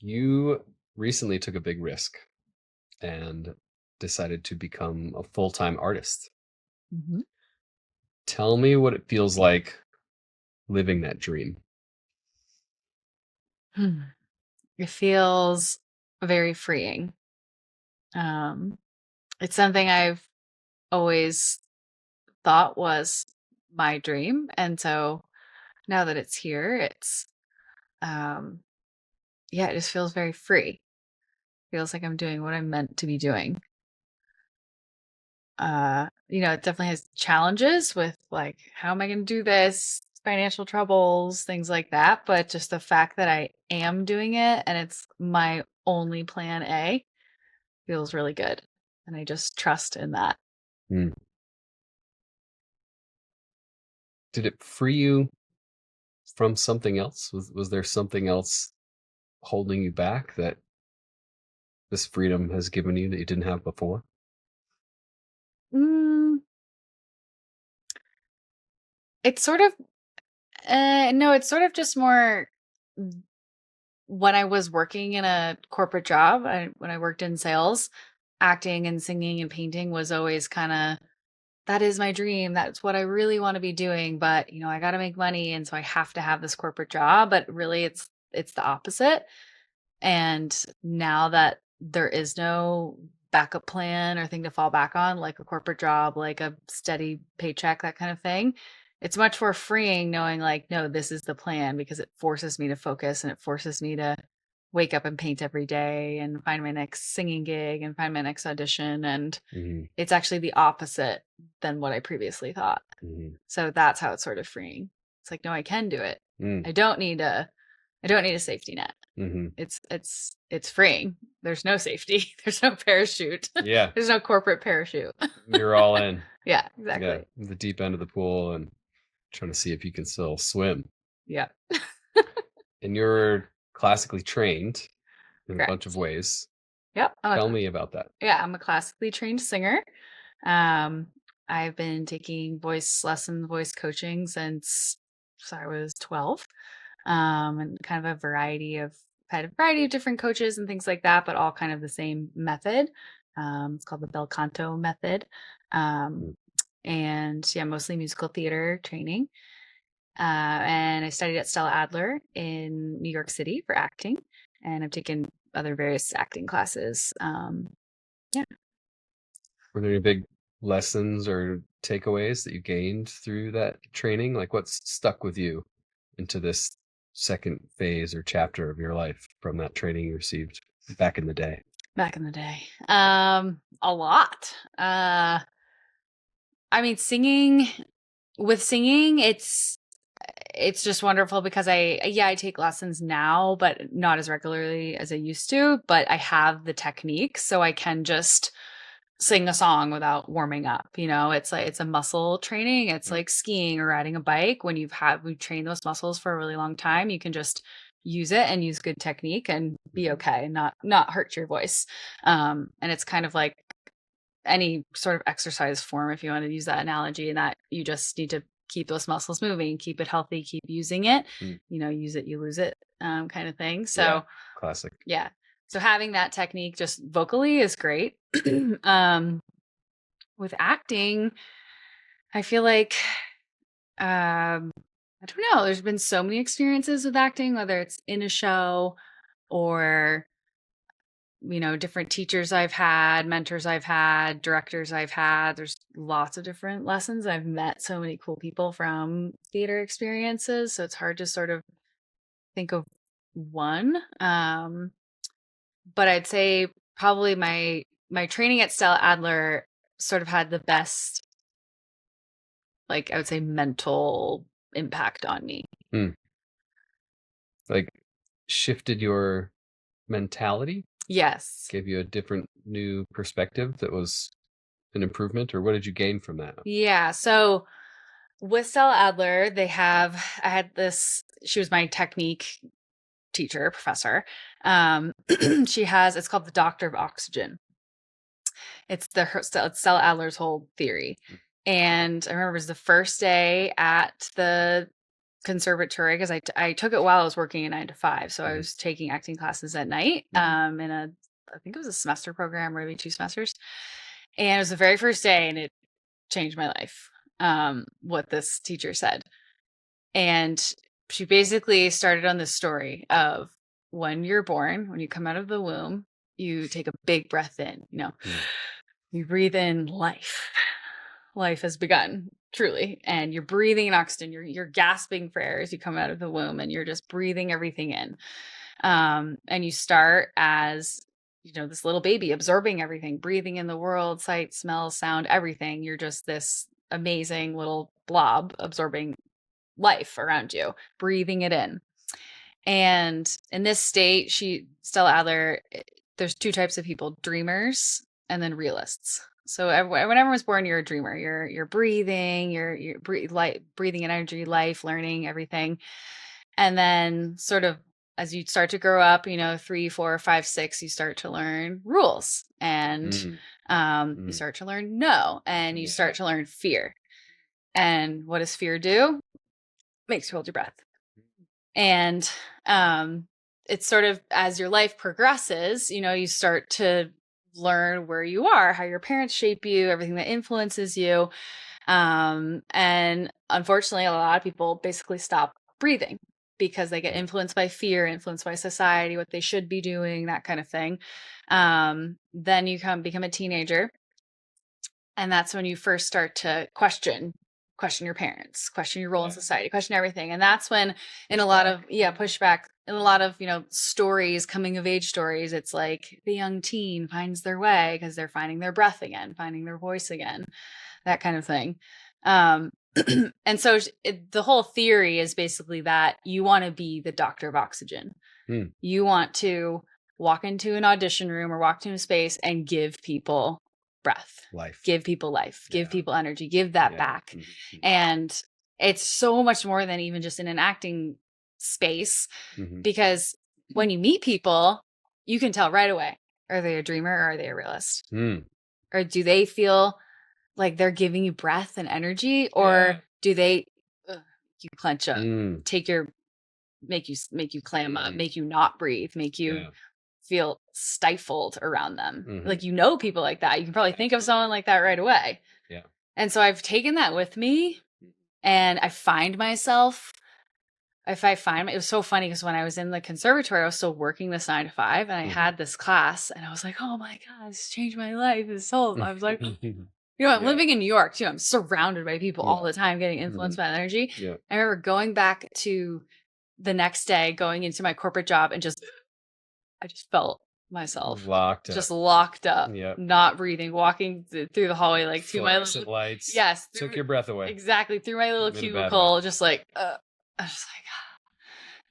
You recently took a big risk and decided to become a full-time artist. Mhm. Tell me what it feels like living that dream. Hmm. It feels very freeing. Um, it's something I've always thought was my dream, and so now that it's here, um, yeah, it just feels very free. Feels like I'm doing what I'm meant to be doing. It definitely has challenges with like, how am I going to do this? Financial troubles, things like that. But just the fact that I am doing it and it's my only plan A feels really good. And I just trust in that. Mm. Did it free you from something else? Was there something else holding you back that this freedom has given you that you didn't have before? Mm, it's sort of, no, it's sort of just more when I was working in a corporate job, when I worked in sales, acting and singing and painting was always kind of that is my dream. That's what I really want to be doing, but I got to make money and so I have to have this corporate job, but really it's the opposite. And now that there is no backup plan or thing to fall back on like a corporate job, like a steady paycheck, that kind of thing, it's much more freeing knowing like no, this is the plan because it forces me to focus and it forces me to wake up and paint every day and find my next singing gig and find my next audition and Hmm. it's actually the opposite than what I previously thought. Hmm. So that's how it's sort of freeing. It's like, no, I can do it. Mm. I don't need a safety net. Hmm. It's freeing. There's no safety. There's no parachute. Yeah, There's no corporate parachute. you're all in. Yeah, Yeah, exactly. the deep end of the pool and trying to see if you can still swim. Yeah. And you're classically trained in a bunch of Correct. ways. Yep. Tell me about that. Yeah, I'm a classically trained singer. Um, I've been taking voice lessons, voice coaching since I was 12. And kind of had a variety of different coaches and things like that, but all kind of the same method. It's called the bel canto method. Um, Mm. and yeah, mostly musical theater training. And I studied at Stella Adler in New York City for acting, and I've taken other various acting classes. Yeah. Were there any big lessons or takeaways that you gained through that training? Like what's stuck with you into this second phase or chapter of your life from that training you received back in the day? Back in the day. A lot. I mean, singing, it's just wonderful because I take lessons now, but not as regularly as I used to, but I have the technique so I can just sing a song without warming up. It's like it's a muscle training. It's Mm. like skiing or riding a bike. When we've trained those muscles for a really long time, you can just use it and use good technique and be okay and not hurt your voice. And it's kind of like any sort of exercise form, if you want to use that analogy, and that you just need to keep those muscles moving, keep it healthy, keep using it, Mm. use it, you lose it, kind of thing. Yeah, So classic. yeah. So having that technique just vocally is great. um, with acting, I feel like I don't know. There's been so many experiences with acting, whether it's in a show or different teachers I've had, mentors I've had, directors I've had. There's lots of different lessons. I've met so many cool people from theater experiences. So it's hard to sort of think of one. But I'd say probably my training at Stella Adler sort of had the best, like I would say, mental impact on me. Mm. Like shifted your mentality, Yes. gave you a different new perspective that was an improvement, or what did you gain from that? Yeah. So with Stella Adler, I had this, she was my technique teacher, professor. Um, it's called the Doctor of Oxygen. It's Stella Adler's whole theory. And I remember it was the first day at the conservatory because I took it while I was working a 9 to 5. So I was taking acting classes at night in a, I think it was a semester program or maybe 2 semesters. And it was the very first day and it changed my life, what this teacher said. And she basically started on this story of when you're born, when you come out of the womb, you take a big breath in, you breathe in life. Life has begun, truly. And you're breathing in oxygen. You're gasping for air as you come out of the womb and you're just breathing everything in. And you start as, this little baby absorbing everything, breathing in the world, sight, smell, sound, everything. You're just this amazing little blob absorbing life around you, breathing it in. And in this state, Stella Adler, there's 2 types of people, dreamers and then realists. So when everyone's born, you're a dreamer. You're breathing, breathing in energy, life, learning, everything. And then sort of as you start to grow up, 3, 4, 5, 6, you start to learn rules and you start to learn no, and you start to learn fear. And what does fear do? Makes you hold your breath. And it's sort of as your life progresses, you start to learn where you are, how your parents shape you, everything that influences you. And unfortunately, a lot of people basically stop breathing because they get influenced by fear, influenced by society, what they should be doing, that kind of thing. Then you become a teenager. And that's when you first start to question your parents, question your role in society, question everything. And that's when in a lot of pushback, in a lot of stories, coming of age stories, it's like the young teen finds their way because they're finding their breath again, finding their voice again, that kind of thing. And so the whole theory is basically that you want to be the doctor of oxygen. You want to walk into an audition room or walk into a space and give people breath, give people life, give people energy, give that back. And it's so much more than even just in an acting space, because when you meet people, you can tell right away, are they a dreamer or are they a realist? Or do they feel like they're giving you breath and energy, or do they you clench up, make you clam up, make you not breathe, make you feel stifled around them. Like, people like that. You can probably think of someone like that right away. And so I've taken that with me, and I find myself, it was so funny because when I was in the conservatory, I was still working this 9 to 5, and I had this class, and I was like, oh my God, this changed my life. I was like, I'm living in New York too. I'm surrounded by people all the time getting influenced by energy. I remember going back to the next day, going into my corporate job, and I just felt myself locked up, not breathing, walking through the hallway, like through my little lights. Took your breath away. Exactly. Through my little cubicle, just like, I was just like,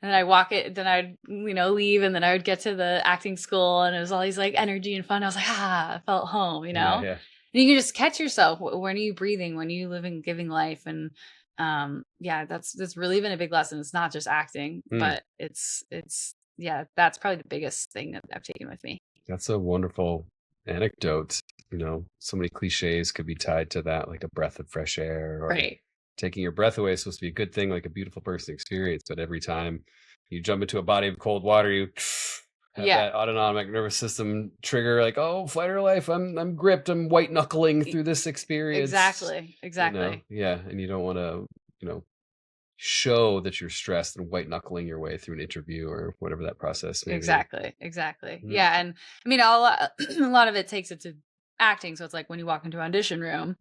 and then I walk it, then I'd, leave, and then I would get to the acting school, and it was all these like energy and fun. I was like, I felt home, And you can just catch yourself. When are you breathing? When are you living, giving life? And that's really been a big lesson. It's not just acting, but it's that's probably the biggest thing that I've taken with me. That's a wonderful anecdote. So many cliches could be tied to that, like a breath of fresh air, or taking your breath away is supposed to be a good thing, like a beautiful person experience. But every time you jump into a body of cold water, you have that autonomic nervous system trigger, like, oh, fight or life. I'm gripped. I'm white knuckling through this experience. Exactly. And you don't want to, show that you're stressed and white knuckling your way through an interview or whatever that process may be. Exactly. Yeah. And I mean, a lot of it takes it to acting. So it's like when you walk into an audition room,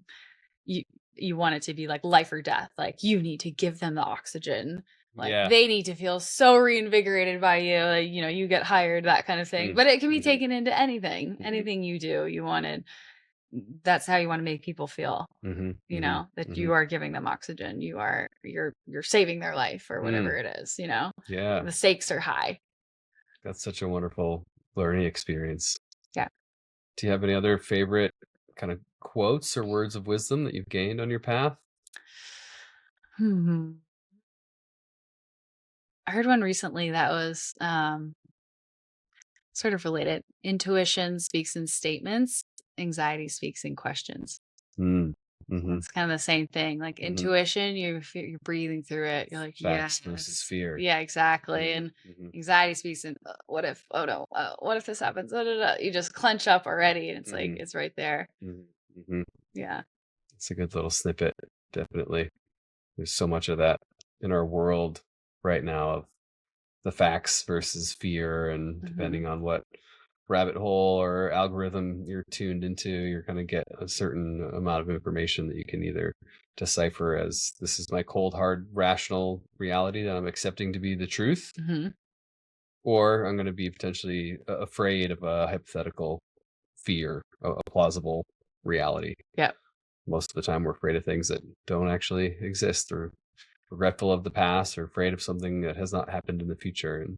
you want it to be like life or death. Like, you need to give them the oxygen. Like, they need to feel so reinvigorated by you. Like, you get hired, that kind of thing. But it can be taken into anything you do. That's how you want to make people feel, that you are giving them oxygen. You're saving their life or whatever it is, the stakes are high. That's such a wonderful learning experience. Yeah. Do you have any other favorite kind of quotes or words of wisdom that you've gained on your path? I heard one recently that was sort of related. Intuition speaks in statements. Anxiety speaks in questions. Mhm. It's kind of the same thing. Like Mhm. intuition, you're breathing through it. You're like, Facts versus yes, fear. yeah, exactly. Mhm. And Mhm. anxiety speaks in, what if? Oh no, what if this happens? Da, da, da." You just clench up already, and it's like Mhm. it's right there. Mhm. Mhm. Yeah. It's a good little snippet, definitely. There's so much of that in our world right now of the facts versus fear, and Hmm. depending on what rabbit hole or algorithm you're tuned into, you're going to get a certain amount of information that you can either decipher as this is my cold, hard, rational reality that I'm accepting to be the truth, Hmm. or I'm going to be potentially afraid of a hypothetical fear, a plausible reality. Yep. Most of the time, we're afraid of things that don't actually exist, or regretful of the past, or afraid of something that has not happened in the future. And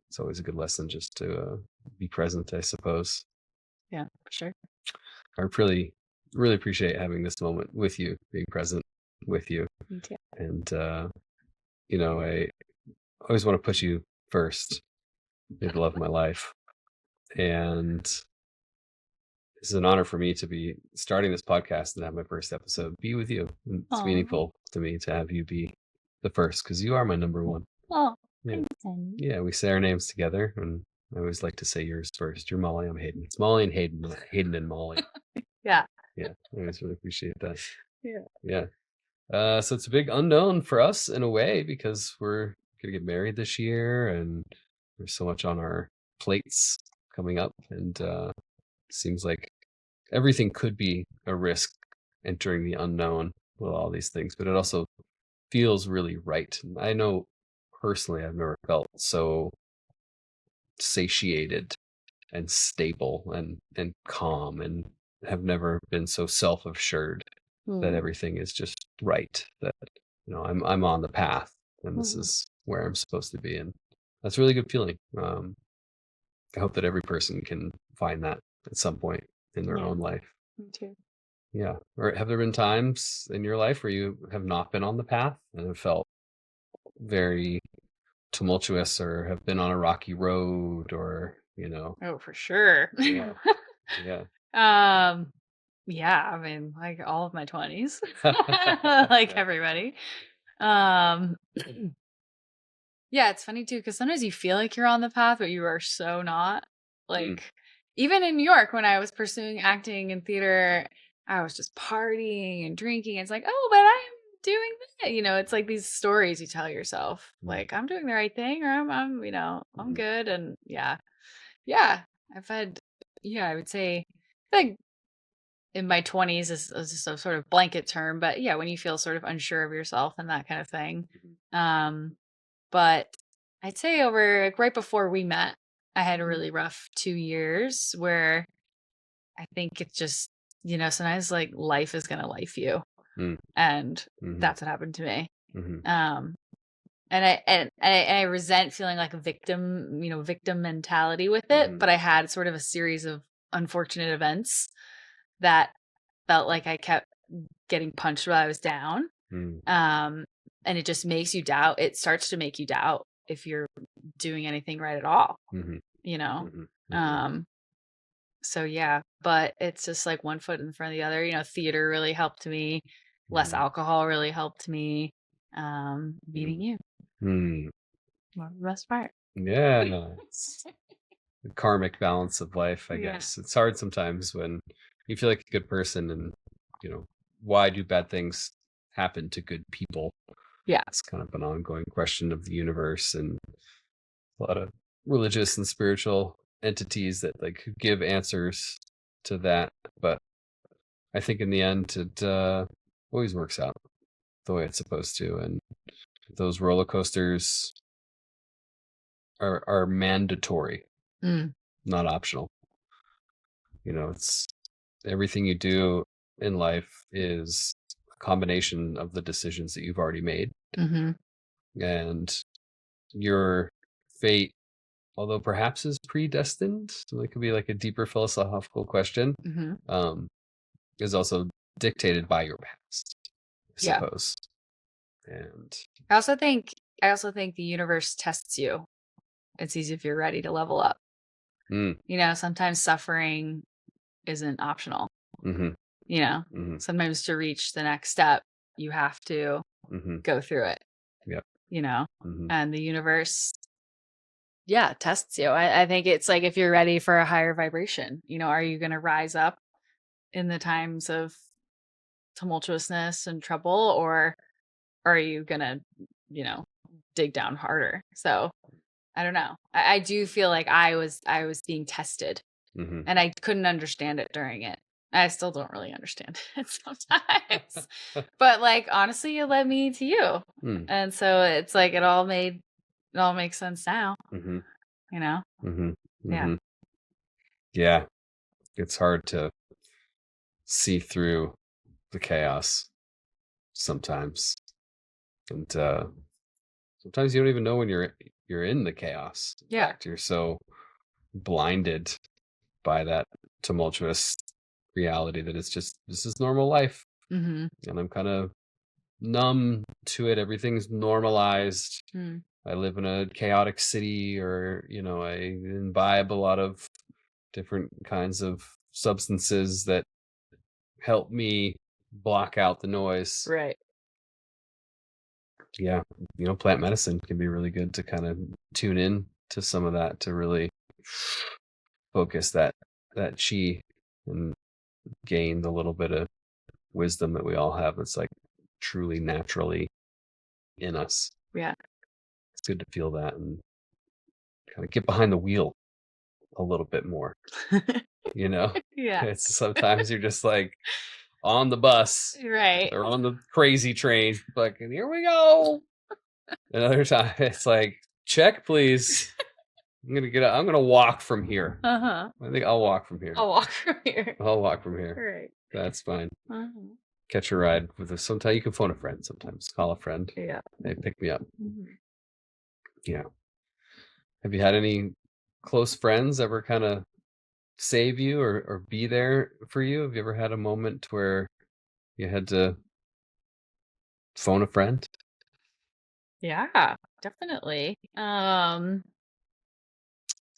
it's always a good lesson just to be present, I suppose. Yeah. For sure. I really, really appreciate having this moment with you, being present with you. Me too. And, I always want to put you first. You're the love of my life. And it's an honor for me to be starting this podcast and have my first episode be with you. And it's Oh. meaningful to me to have you be the first because you are my number one. Oh. Yeah. Thanks, honey. Yeah. We say our names together, and I always like to say yours first. You're Molly. I'm Hayden. It's Molly and Hayden, not Hayden and Molly. Yeah. Yeah. I always really appreciate that. Yeah. Yeah. So it's a big unknown for us in a way because we're gonna get married this year, and there's so much on our plates coming up, and seems like everything could be a risk entering the unknown with all these things, but it also feels really right. And I know personally I've never felt so satiated and stable and calm, and have never been so self-assured that Mm. everything is just right, that I'm on the path, and this Mhm. is where I'm supposed to be. And that's a really good feeling. I hope that every person can find that at some point in their Yeah. own life. Me too. Yeah. Or have there been times in your life where you have not been on the path and have felt very tumultuous, or have been on a rocky road, or Oh, for sure. yeah. Yeah. um. Yeah. I mean, like all of my 20s, like Yeah. everybody. Um. Yeah, it's funny too, because sometimes you feel like you're on the path, but you are so not. Mm, Like, even in New York, when I was pursuing acting and theater, I was just partying and drinking. It's like, oh, but I'm doing that. It's like these stories you tell yourself, mm, like I'm doing the right thing, or I'm mm, good. And yeah, yeah, I've had, yeah, I would say, like in my 20s is just a sort of blanket term, but yeah, when you feel sort of unsure of yourself and that kind of thing. mhm, Um, but I'd say over like, right before we met, I had a mhm, really rough 2 years where I think it's just, sometimes like life is gonna life you. mm, And mhm, that's what happened to me. mhm, Um, and I resent feeling like a victim, victim mentality with it. mhm, But I had sort of a series of unfortunate events that felt like I kept getting punched while I was down. mm, Um, and it just makes you doubt. It starts to make you doubt if you're doing anything right at all, mhm, you know? mhm, mhm, Um, so yeah, but it's just like one foot in front of the other. Theater really helped me. Less mhm, alcohol really helped me. Meeting mm, you, mm. was the best part. Yeah. It's the karmic balance of life, I Yeah. guess. It's hard sometimes when you feel like a good person, and, you know, why do bad things happen to good people? Yeah. It's kind of an ongoing question of the universe, and a lot of religious and spiritual entities that like give answers to that. But I think in the end, it always works out the way it's supposed to. And those roller coasters are mandatory, Mm. not optional. It's everything you do in life is a combination of the decisions that you've already made, Mm-hmm. and your fate, although perhaps is predestined, so it could be like a deeper philosophical question, Mm-hmm. um, is also dictated by your past, I Yeah. suppose. And I also think I also think the universe tests you. It sees if you're ready to level up. mm, Sometimes suffering isn't optional. hmm you know, sometimes to reach the next step, you have to go through it, Yep. you know, and the universe, tests you. I think it's like, if you're ready for a higher vibration, you know, are you going to rise up in the times of tumultuousness and trouble, or are you going to, you know, dig down harder? So I don't know. I do feel like I was being tested, and I couldn't understand it during it. I still don't really understand it sometimes. But like, honestly, it led me to you. And so it's like it all makes sense now. You know? Yeah. Yeah. It's hard to see through the chaos sometimes. And sometimes you don't even know when you're in the chaos. In fact, you're so blinded by that tumultuous reality that it's just, this is normal life. And I'm kind of numb to it. Everything's normalized. I live in a chaotic city, or, you know, I imbibe a lot of different kinds of substances that help me block out the noise. Right. Yeah. You know, plant medicine can be really good to kind of tune in to some of that, to really focus that chi and gain the little bit of wisdom that we all have that's like truly naturally in us. Yeah. It's good to feel that and kind of get behind the wheel a little bit more. You know? Yeah. It's sometimes you're just like on the bus, Right. or on the crazy train, fucking here we go. Another time it's like, check please. I'm gonna walk from here. I think I'll walk from here. I'll walk from here. I'll walk from here. Right. That's fine. Catch a ride with us. Sometimes you can phone a friend. Sometimes call a friend. Yeah. Hey, pick me up. Yeah. Have you had any close friends ever kind of save you or be there for you? Have you ever had a moment where you had to phone a friend? Yeah, definitely.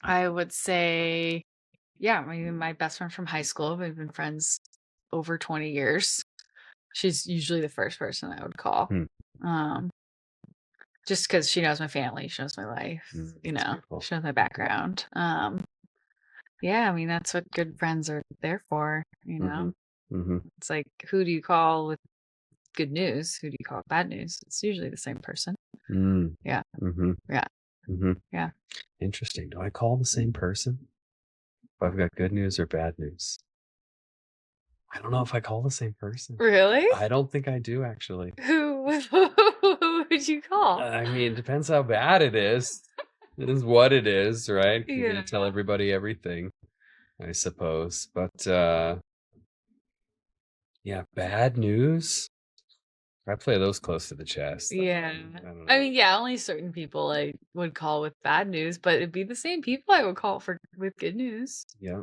I would say, my best friend from high school. We've been friends over 20 years. She's usually the first person I would call. Just because she knows my family, she knows my life, you know, beautiful. she knows my background. Yeah, I mean, that's what good friends are there for, you know. It's like, who do you call with good news? Who do you call with bad news? It's usually the same person. Yeah. Yeah. Yeah. Interesting. Do I call the same person if I've got good news or bad news? I don't know if I call the same person. Really? I don't think I do, actually. Who would you call? I mean, it depends how bad it is. It is what it is, right? You're gonna tell everybody everything, I suppose. But yeah, bad news. I play those close to the chest. Yeah. I mean, yeah, only certain people I would call with bad news, but it'd be the same people I would call with good news. Yeah.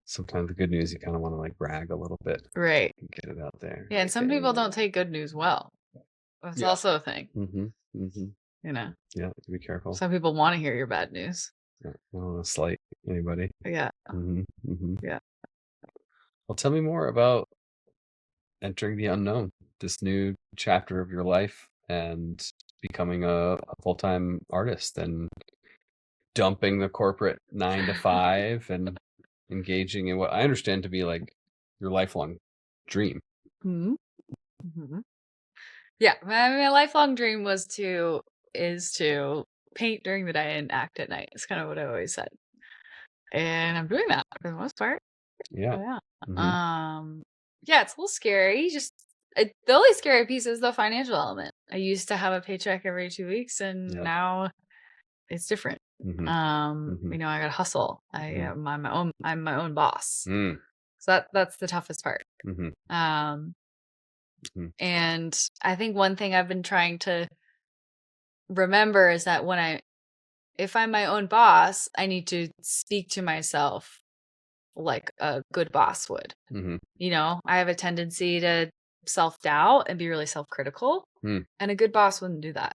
Sometimes the good news, you kind of want to like brag a little bit. Right. Get it out there. Yeah, and some people don't take good news well. That's also a thing. You know? Yeah, be careful. Some people want to hear your bad news. Yeah, I don't want to slight anybody. Yeah. Yeah. Well, tell me more about entering the unknown, this new chapter of your life, and becoming a full-time artist and dumping the corporate 9 to 5 and engaging in what I understand to be like your lifelong dream. Yeah, my lifelong dream is to paint during the day and act at night. It's kind of what I always said, and I'm doing that for the most part. Yeah. Yeah, it's a little scary. The only scary piece is the financial element. I used to have a paycheck every 2 weeks, and now it's different. You know, I gotta hustle. I'm my own boss. So that's the toughest part. And I think one thing I've been trying to remember is that if I'm my own boss, I need to speak to myself like a good boss would. You know, I have a tendency to self-doubt and be really self-critical, and a good boss wouldn't do that.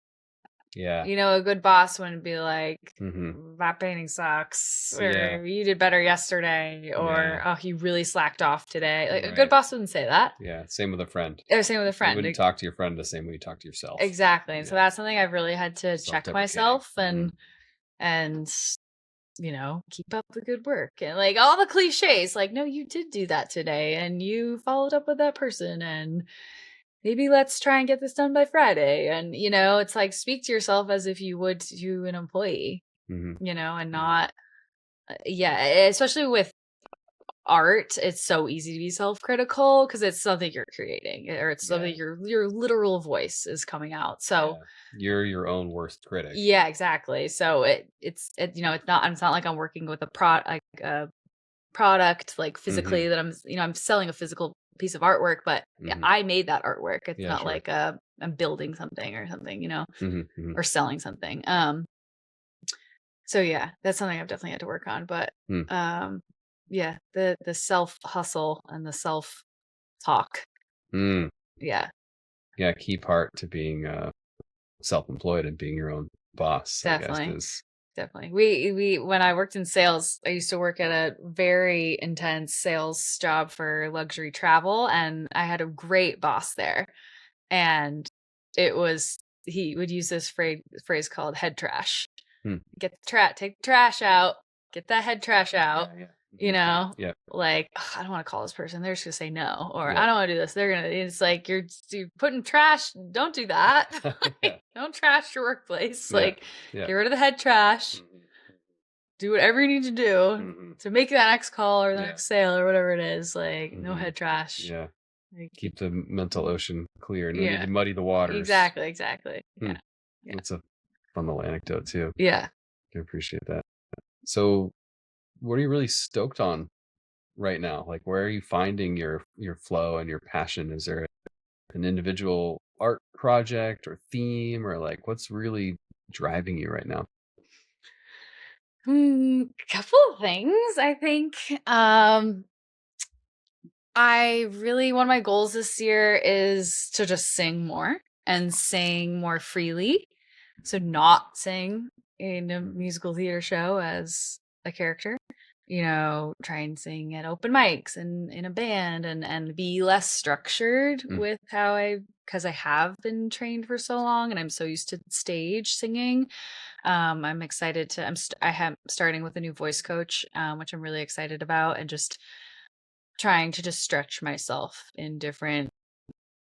Yeah. You know, a good boss wouldn't be like, Mhm. that painting sucks, Yeah. or you did better yesterday, or Yeah. oh, he really slacked off today. Like a good Right. boss wouldn't say that. Yeah. Same with a friend. Or same with a You friend. wouldn't talk to your friend the same way you talk to yourself. Exactly. And so Yeah. that's something I've really had to check Self-deprecating. myself Mhm. and keep up the good work and like all the cliches, like, no, you did do that today and you followed up with that person and maybe let's try and get this done by Friday. And it's like speak to yourself as if you would to an employee, Mhm. and not yeah, especially with art, it's so easy to be self-critical because it's something you're creating or it's something Yeah. your literal voice is coming out. So Yeah. You're your own worst critic. yeah, exactly. So it's not like I'm working with a product like Mhm. physically that I'm selling a physical piece of artwork, but Mhm. I made that artwork. It's Yeah, not sure. like I'm building something or something, Mhm. Mhm. or selling something. So yeah, that's something I've definitely had to work on. But Mm. um yeah, the self hustle and the self talk. Mm. Yeah, Yeah, key part to being self-employed and being your own boss, I guess, definitely. is Definitely. We when I worked in sales, I used to work at a very intense sales job for luxury travel, and I had a great boss there. And it was he would use this phrase called head trash. hmm, Take the trash out, get that head trash out, yeah, yeah. you Mhm. know? Yeah, Like, "Ugh, I don't want to call this person. They're just gonna say no, or yeah. I don't want to do this. They're gonna. It's like you're putting trash. Don't do that. Yeah, Don't trash your workplace. yeah, Like, yeah. get rid of the head trash, Mhm. do whatever you need to do Mhm. to make that next call or the Yeah. next sale or whatever it is. Like, no Mhm. head trash. Yeah. Like, Keep the mental ocean clear. No need yeah, to muddy the waters. exactly. Hmm. Yeah, yeah, That's a fun little anecdote too. yeah. I appreciate that. So, what are you really stoked on right now? Like, where are you finding your flow and your passion? Is there an individual art project or theme, or like what's really driving you right now? Couple of things. I think I really one of my goals this year is to just sing more and sing more freely. So not sing in a musical theater show as a character. Try and sing at open mics and in a band and be less structured Mm, with how because I have been trained for so long and I'm so used to stage singing. I'm excited to I am starting with a new voice coach, which I'm really excited about, and just trying to just stretch myself in different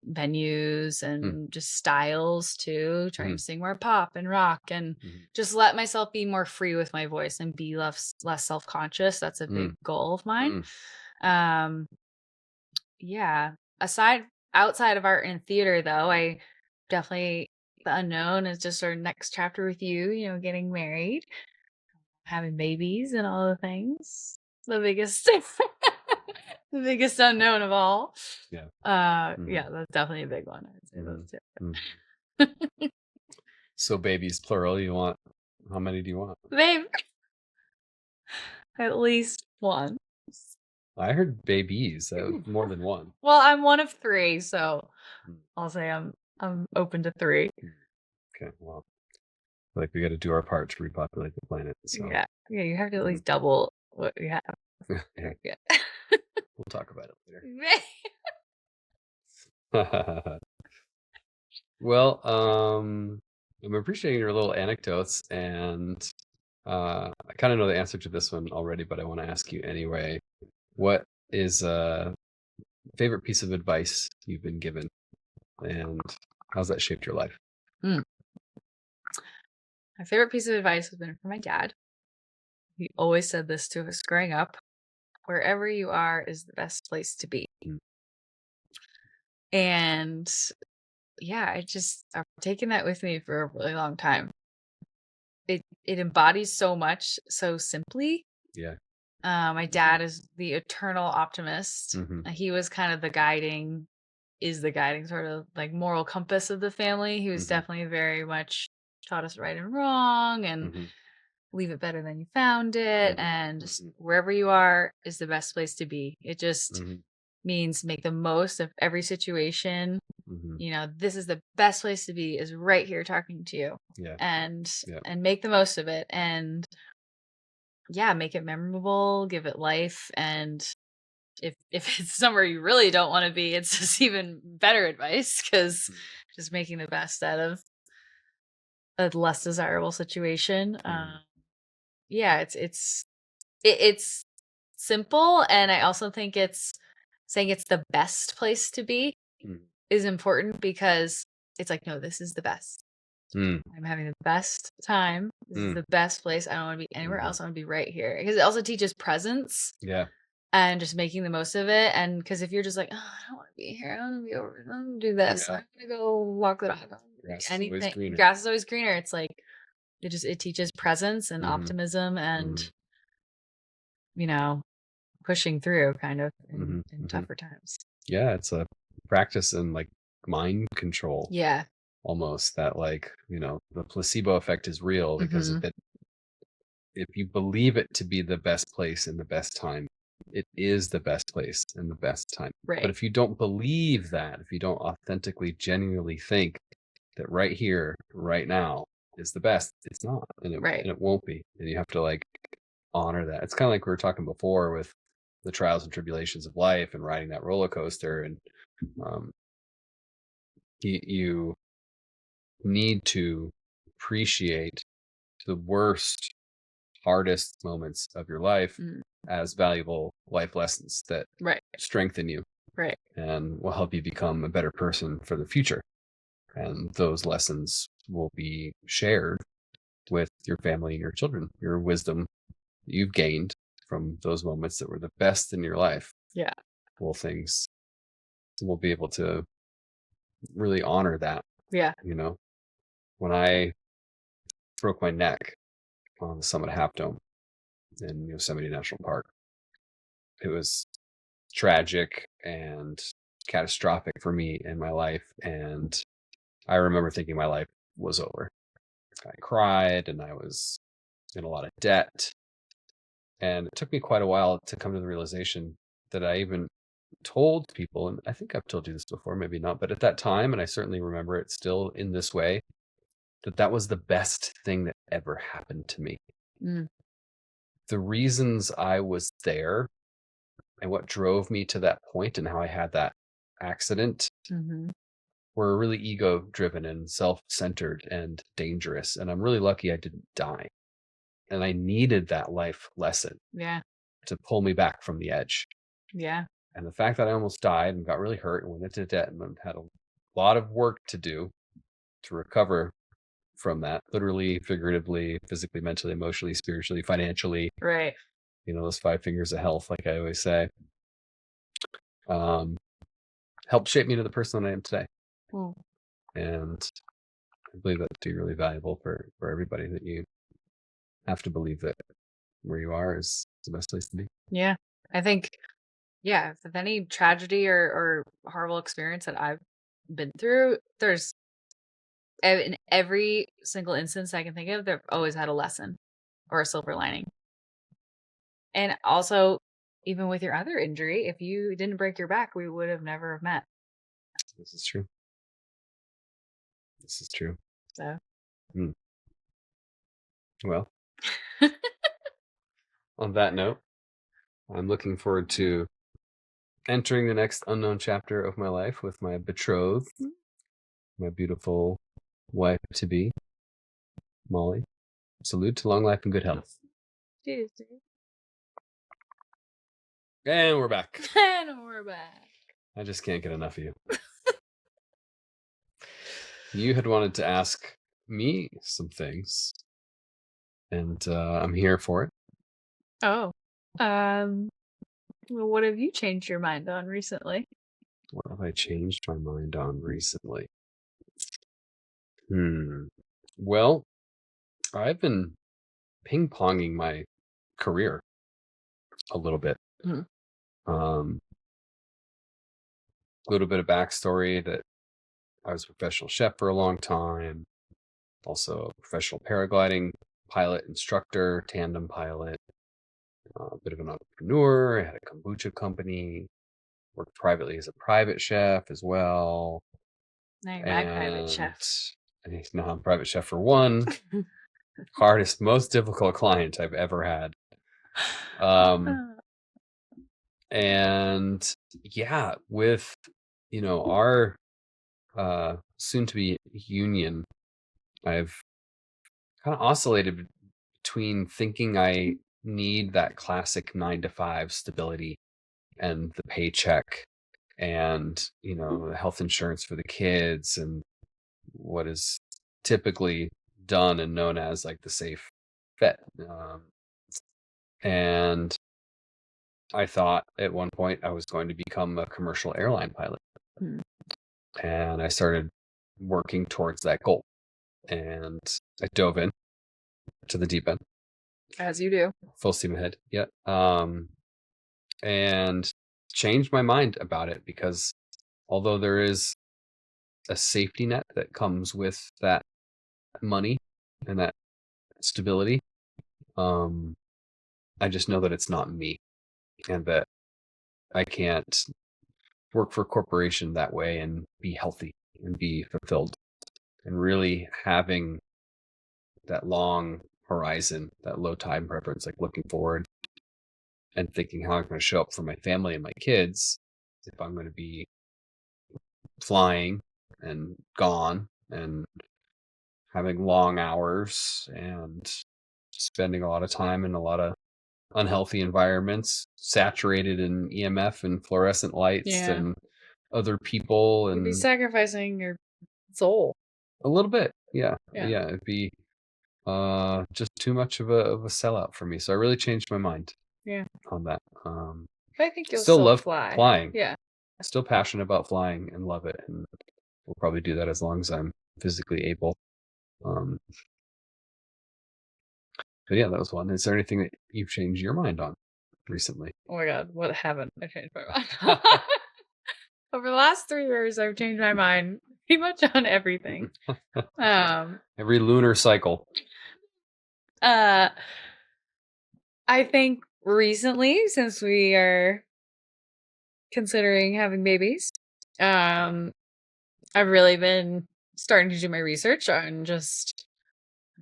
venues mm, and just styles too, trying mhm, to sing more pop and rock and mhm, just let myself be more free with my voice and be less self-conscious. That's a big mm, goal of mine. mm, Um yeah, aside outside of art and theater though, I definitely the unknown is just our next chapter with you, getting married, having babies and all the things. The biggest the biggest unknown of all. yeah. Mhm, Yeah, that's definitely a big one. I'd say those mhm, mm. two. So babies plural. You want how many do you want? Babe, at least one. I heard babies. More than one. Well, I'm one of three, so Mm, I'll say I'm open to three. mm. Okay. Well, like we got to do our part to repopulate the planet. So Yeah. Yeah, you have to at mhm. least double what you have. Yeah, Yeah. we'll talk about it later. Well, I'm appreciating your little anecdotes, and I kind of know the answer to this one already, but I want to ask you anyway. What is a favorite piece of advice you've been given, and how's that shaped your life? Mm. My favorite piece of advice has been from my dad. He always said this to us growing up: wherever you are is the best place to be. Mm, And yeah, I've taken that with me for a really long time. It embodies so much so simply. yeah. My dad is the eternal optimist. Hmm. He was kind of the guiding sort of like moral compass of the family. He was Hmm. definitely very much taught us right and wrong and Hmm. leave it better than you found it. Hmm. And just Hmm. wherever you are is the best place to be. It just Hmm. means make the most of every situation Mhm. This is the best place to be is right here talking to you, Yeah. and Yeah. make the most of it, and yeah, make it memorable, give it life, and if it's somewhere you really don't want to be, it's just even better advice, because Mhm. just making the best out of a less desirable situation. Mhm. Yeah, it's simple, and I also think it's saying it's the best place to be Mhm. is important, because it's like, no, this is the best. Mm. I'm having the best time. This is Mm. the best place. I don't want to be anywhere Mhm. else. I want to be right here, because it also teaches presence Yeah. and just making the most of it. And because if you're just like, oh, I don't want to be here, I want to be over, I want to do this, Yeah. I'm gonna go walk the dog, I wanna do Grass is always anything. greener. Grass is always greener. It's like it teaches presence and Mhm. optimism and Mhm. you know pushing through kind of in Mhm. Mhm. tougher times. Yeah, it's a practice in, like, mind control Yeah. almost that, like, the placebo effect is real because Hmm. if you believe it to be the best place and the best time, it is the best place and the best time. But Right. if you don't believe that, if you don't authentically, genuinely think that right here, right now is the best, it's not, Right. and it won't be. And you have to like honor that. It's kind of like we were talking before with the trials and tribulations of life and riding that roller coaster. And um, you need to appreciate the worst hardest moments of your life Mm. as valuable life lessons that Right. strengthen you Right. and will help you become a better person for the future. And those lessons will be shared with your family and your children, your wisdom that you've gained from those moments that were the best in your life. Yeah. Will things will be able to really honor that, Yeah. you know. When I broke my neck on the summit of Half Dome in Yosemite National Park, it was tragic and catastrophic for me in my life. And I remember thinking my life was over. I cried and I was in a lot of debt. And it took me quite a while to come to the realization that I even told people, and I think I've told you this before, maybe not, but at that time, and I certainly remember it still in this way, that that was the best thing that ever happened to me. Mm. The reasons I was there and what drove me to that point and how I had that accident Hmm. were really ego driven and self centered and dangerous. And I'm really lucky I didn't die. And I needed that life lesson Yeah. to pull me back from the edge. Yeah. And the fact that I almost died and got really hurt and went into debt and had a lot of work to do to recover from that, literally, figuratively, physically, mentally, emotionally, spiritually, financially, Right. those five fingers of health, like I always say, um, helped shape me to the person that I am today. Mm. And I believe that to be really valuable for everybody, that you have to believe that where you are is the best place to be. Yeah. I think, yeah, if with any tragedy or horrible experience that I've been through, there's in every single instance I can think of, they've always had a lesson or a silver lining. And also, even with your other injury, if you didn't break your back, we would have never have met. This is true. This is true. So, Mm. Well, on that note, I'm looking forward to entering the next unknown chapter of my life with my betrothed, my beautiful wife to be, Molly. Salute to long life and good health. cheers. And we're back. And we're back. I just can't get enough of you. You had wanted to ask me some things, and I'm here for it. Oh, um, well, what have you changed your mind on recently? What have I changed my mind on recently? Well, I've been ping-ponging my career a little bit. Mhm. Um, a little bit of backstory that I was a professional chef for a long time, also a professional paragliding pilot, instructor, tandem pilot, a bit of an entrepreneur. I had a kombucha company, worked privately as a private chef as well. Now you're my private And chef. now I'm private chef for one hardest, most difficult client I've ever had. And yeah, with our soon to be union, I've kind of oscillated between thinking I need that classic 9 to 5 stability and the paycheck and the health insurance for the kids and what is typically done and known as like the safe bet. And I thought at one point I was going to become a commercial airline pilot. Hmm. And I started working towards that goal. And I dove in to the deep end. As you do. Full steam ahead. Yeah. And changed my mind about it because although there is a safety net that comes with that money and that stability, I just know that it's not me and that I can't work for a corporation that way and be healthy and be fulfilled. And really having that long horizon, that low time preference, like looking forward and thinking how I'm going to show up for my family and my kids if I'm going to be flying and gone and having long hours and spending a lot of time in a lot of unhealthy environments, saturated in EMF and fluorescent lights and other people. You'd be And sacrificing your soul. a little bit. Yeah. Yeah. It'd be just too much of a sellout for me. So I really changed my mind on that. But I think you'll still love fly. flying. Yeah. Still passionate about flying and love it. And we'll probably do that as long as I'm physically able. But yeah, that was one. Is there anything that you've changed your mind on recently? Oh my god, what haven't I changed my mind? Over the last 3 years, I've changed my mind pretty much on everything. Every lunar cycle. I think recently, since we are considering having babies, I've really been starting to do my research on just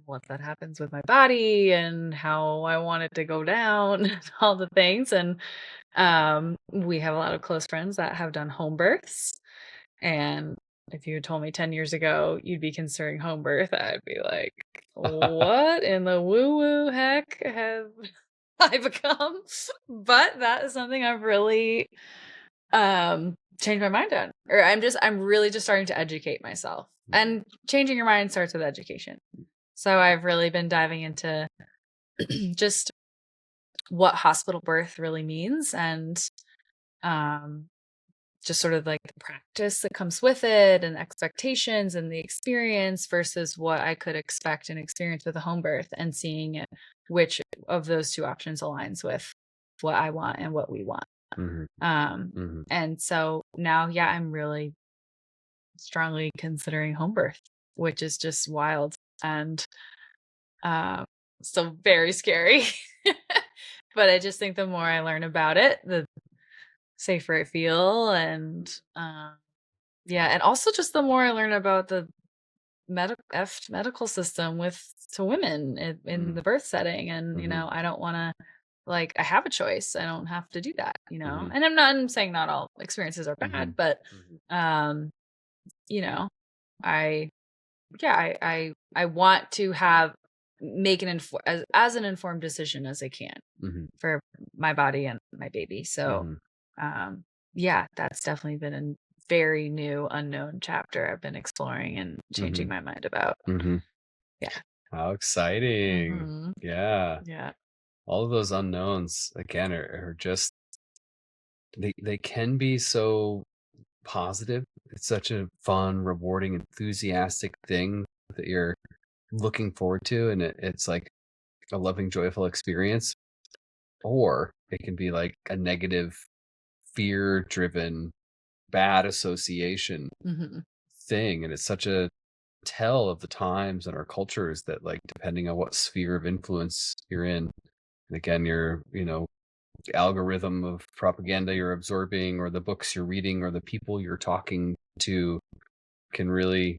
what that happens with my body and how I want it to go down and all the things. And we have a lot of close friends that have done home births. And if you had told me 10 years ago you'd be considering home birth, I'd be like, what in the woo-woo heck have I become? But that is something I've really changed my mind on. Or I'm really just starting to educate myself. And changing your mind starts with education. So I've really been diving into just what hospital birth really means and just sort of like the practice that comes with it and expectations and the experience versus what I could expect and experience with a home birth and seeing which of those two options aligns with what I want and what we want. And so now, I'm really strongly considering home birth, which is just wild and still very scary. But I just think the more I learn about it, the safer I feel. And and also just the more I learn about the medical system to women in the birth setting. And, I don't want to, like, I have a choice. I don't have to do that, and I'm saying not all experiences are bad, but, I, I want to make as an informed decision as I can for my body and my baby. So, that's definitely been a very new, unknown chapter I've been exploring and changing my mind about. Yeah. How exciting. Yeah. All of those unknowns again are just they can be so positive. It's such a fun, rewarding, enthusiastic thing that you're looking forward to, and it's like a loving, joyful experience. Or it can be like a negative, fear-driven, bad association thing, and it's such a tell of the times and our cultures that, like, depending on what sphere of influence you're in, and again, your algorithm of propaganda you're absorbing or the books you're reading or the people you're talking to can really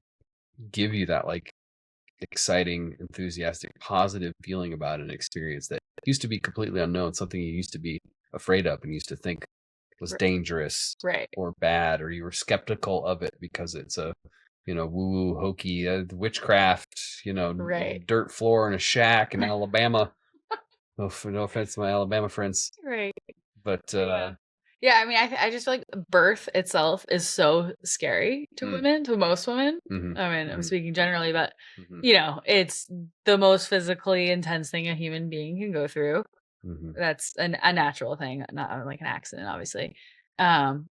give you that like exciting, enthusiastic, positive feeling about an experience that used to be completely unknown, something you used to be afraid of and used to think was dangerous Right. or bad, or you were skeptical of it because it's a, woo-woo, hokey, witchcraft, Right. dirt floor in a shack in Alabama. No offense to my Alabama friends, Right. but Yeah. Yeah, I mean, I just feel like birth itself is so scary to women, to most women. mhm, I mean, I'm mhm, speaking generally, but mhm, it's the most physically intense thing a human being can go through. mhm, That's a natural thing, not like an accident, obviously. Um,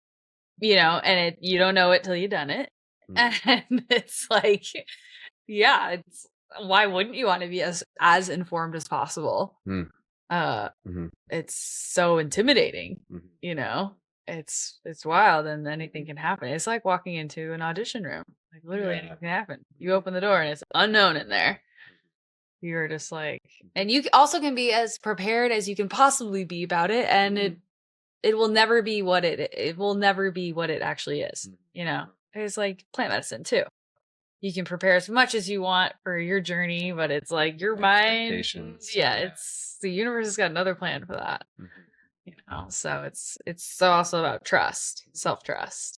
and you don't know it till you've done it. mhm, And it's like, yeah, it's why wouldn't you want to be as informed as possible? mhm, Uh mhm, it's so intimidating, mhm. you know? It's wild and anything can happen. It's like walking into an audition room. Like literally Yeah. anything can happen. You open the door and it's unknown in there. You're just like, and you also can be as prepared as you can possibly be about it, and it will never be what it will never be what it actually is, you know? It's like plant medicine too. You can prepare as much as you want for your journey, but it's like your mind, Expectations. yeah, it's the universe has got another plan for that, Mhm. So it's also about trust, self-trust,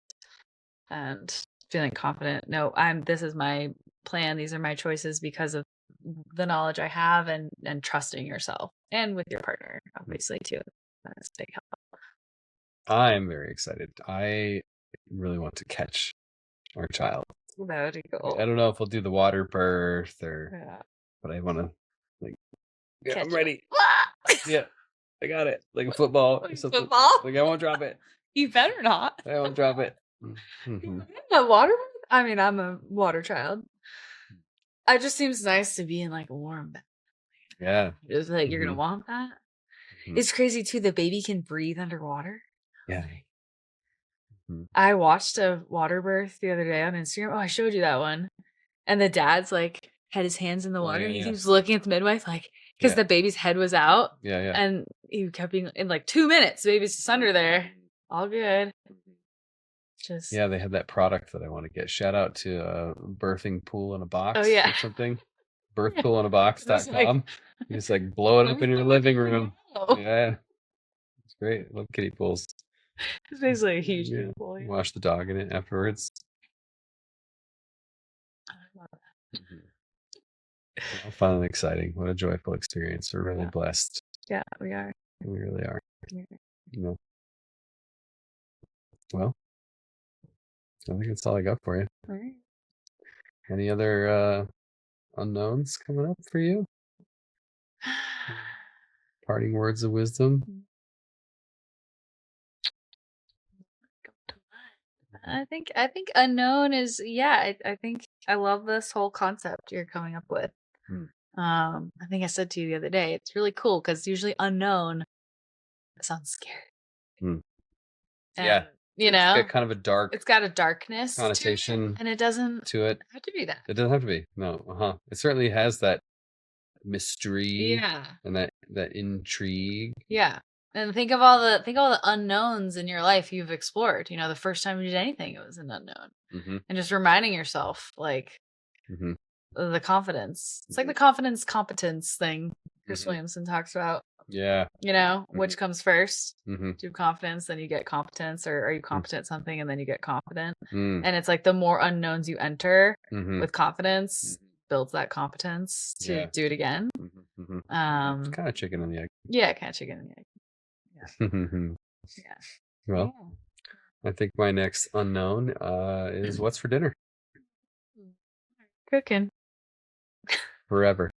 and feeling confident. No, this is my plan. These are my choices because of the knowledge I have, and trusting yourself and with your partner, obviously too. That's a big help. I'm very excited. I really want to catch our child. That would be I cool. don't know if we'll do the water birth Yeah. but I want to, like, yeah, Catch I'm you. ready. Yeah, I got it. Like a football or something. Football? Like I won't drop it. You better not. I won't drop it. Mhm. A water? I mean, I'm a water child. It just seems nice to be in like a warm bed. Yeah. It's like you're gonna Mhm. want that. Mhm. It's crazy too. The baby can breathe underwater. Yeah. Mhm. I watched a water birth the other day on Instagram. Oh, I showed you that one. And the dad's like had his hands in the Oh, water yeah, and he yeah. keeps looking at the midwife like because Yeah. the baby's head was out. Yeah, yeah. And he kept being in like 2 minutes, the baby's just under there. All good. Just Yeah, they had that product that I want to get. Shout out to birthing pool in a oh box yeah. or something. Yeah. It was Birthpoolinabox.com. You just like blow it let up me in your know what living you room. know. Yeah. It's great. I love kiddie pools. It's basically a huge Yeah. pool. Yeah. Wash the dog in it afterwards. Mhm. Well, fun and exciting. What a joyful experience. We're really blessed. Yeah, we are. We really are. Yeah. You know. Well, I think that's all I got for you. All right. Any other unknowns coming up for you? Parting words of wisdom? I think unknown is I think I love this whole concept you're coming up with. Hmm. I think I said to you the other day, it's really cool because usually unknown sounds scary. Hmm. And, Yeah. It's got kind of a dark it's got a darkness to it, connotation and it doesn't to it. have to be that. It doesn't have to be. No. It certainly has that mystery Yeah. and that intrigue. Yeah. And think of all the unknowns in your life you've explored. The first time you did anything, it was an unknown. Mm-hmm. And just reminding yourself, like, Mm-hmm. the confidence. It's like the confidence competence thing Chris Mm-hmm. Williamson talks about. Yeah. Which comes first? Mm-hmm. Do confidence, then you get competence, or are you competent at something and then you get confident? Mm-hmm. And it's like the more unknowns you enter Mm-hmm. with confidence builds that competence to do it again. Mm-hmm. Mm-hmm. It's Um kind of chicken and the egg. yeah, kind of chicken and the egg. Yeah. Well, I think my next unknown is what's for dinner Cooking. forever.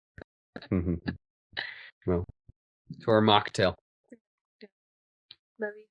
Well, to our mocktail. Love you.